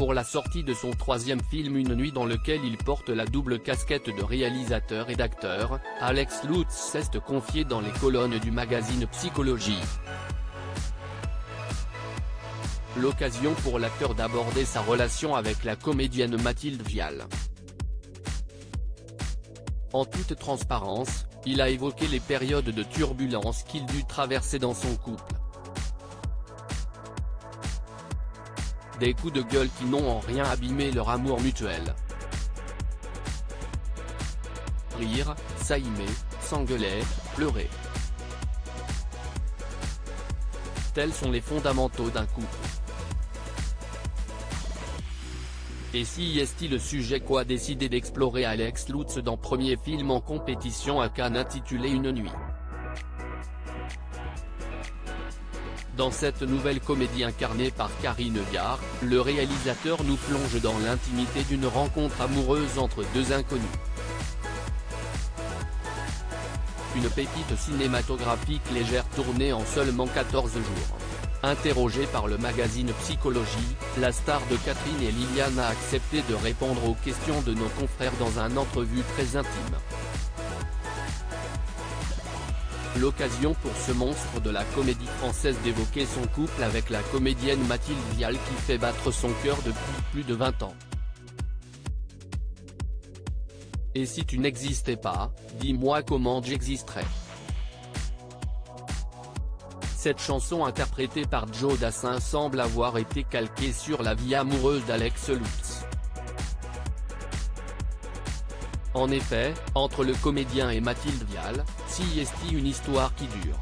pour la sortie de son troisième film Une nuit dans lequel il porte la double casquette de réalisateur et d'acteur, Alex Lutz s'est confié dans les colonnes du magazine Psychologie. L'occasion pour l'acteur d'aborder sa relation avec la comédienne Mathilde Vial. En toute transparence, il a évoqué les périodes de turbulence qu'il dut traverser dans son couple. Des coups de gueule qui n'ont en rien abîmé leur amour mutuel. Rire, s'aimer, s'engueuler, pleurer. Tels sont les fondamentaux d'un couple. Et si est-il le sujet qu'a décidé d'explorer Alex Lutz dans premier film en compétition à Cannes intitulé Une nuit. Dans cette nouvelle comédie incarnée par Karine Viard, le réalisateur nous plonge dans l'intimité d'une rencontre amoureuse entre deux inconnus. Une pépite cinématographique légère tournée en seulement 14 jours. Interrogée par le magazine Psychologie, la star de Catherine et Liliane a accepté de répondre aux questions de nos confrères dans un entrevue très intime. L'occasion pour ce monstre de la comédie française d'évoquer son couple avec la comédienne Mathilde Vial qui fait battre son cœur depuis plus de 20 ans. Et si tu n'existais pas, dis-moi comment j'existerais. Cette chanson interprétée par Joe Dassin semble avoir été calquée sur la vie amoureuse d'Alex Lutz. En effet, entre le comédien et Mathilde Vial, si est une histoire qui dure.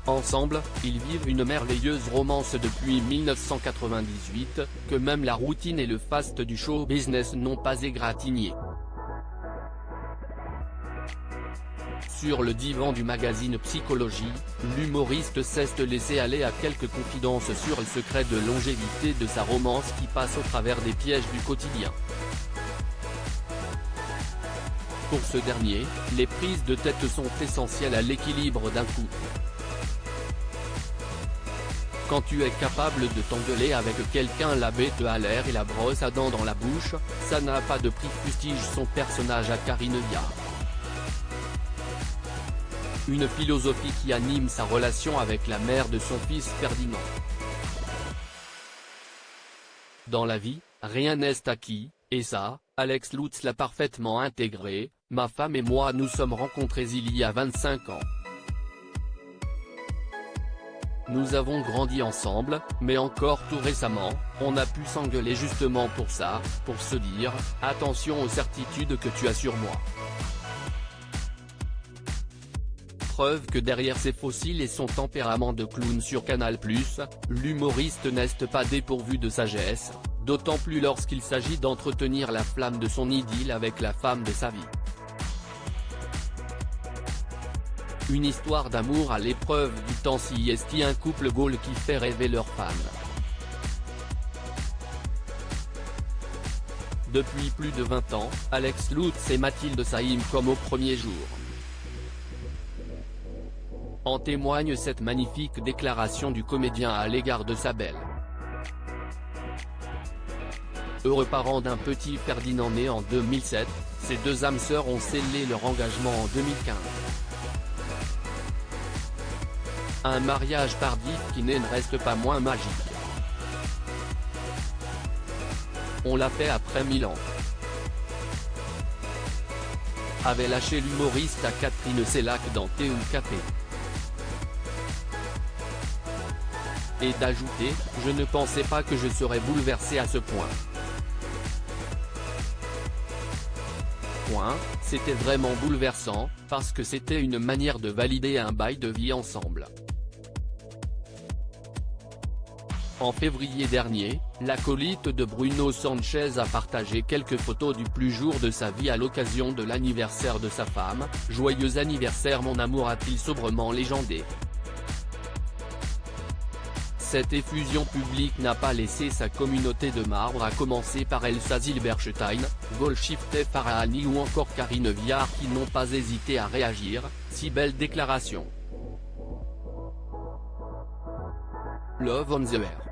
Ensemble, ils vivent une merveilleuse romance depuis 1998, que même la routine et le faste du show business n'ont pas égratigné. Sur le divan du magazine Psychologie, l'humoriste s'est laissé aller à quelques confidences sur le secret de longévité de sa romance qui passe au travers des pièges du quotidien. Pour ce dernier, les prises de tête sont essentielles à l'équilibre d'un couple. Quand tu es capable de t'engueuler avec quelqu'un la bête à l'air et la brosse à dents dans la bouche, ça n'a pas de prix, fustige son personnage à Karine Viard. Une philosophie qui anime sa relation avec la mère de son fils Ferdinand. Dans la vie, rien n'est acquis, et ça, Alex Lutz l'a parfaitement intégré. Ma femme et moi nous sommes rencontrés il y a 25 ans. Nous avons grandi ensemble, mais encore tout récemment, on a pu s'engueuler justement pour ça, pour se dire, attention aux certitudes que tu as sur moi. Preuve que derrière ses fossiles et son tempérament de clown sur Canal+, l'humoriste n'est pas dépourvu de sagesse, d'autant plus lorsqu'il s'agit d'entretenir la flamme de son idylle avec la femme de sa vie. Une histoire d'amour à l'épreuve du temps si est un couple Gaulle qui fait rêver leurs fans. Depuis plus de 20 ans, Alex Lutz et Mathilde s'aiment comme au premier jour. En témoigne cette magnifique déclaration du comédien à l'égard de sa belle. Heureux parents d'un petit Ferdinand né en 2007, ces deux âmes sœurs ont scellé leur engagement en 2015. Un mariage tardif qui ne reste pas moins magique. On l'a fait après 1000 ans. Avait lâché l'humoriste à Catherine Sellac dans Thé ou Café. Et d'ajouter, je ne pensais pas que je serais bouleversé à ce point. C'était vraiment bouleversant, parce que c'était une manière de valider un bail de vie ensemble. En février dernier, l'acolyte de Bruno Sanchez a partagé quelques photos du plus jour de sa vie à l'occasion de l'anniversaire de sa femme. « Joyeux anniversaire mon amour », a-t-il sobrement légendé. Cette effusion publique n'a pas laissé sa communauté de marbre à commencer par Elsa Zilberstein, Golshifteh Farahani ou encore Karine Viard qui n'ont pas hésité à réagir. Si belle déclaration. Love on the air.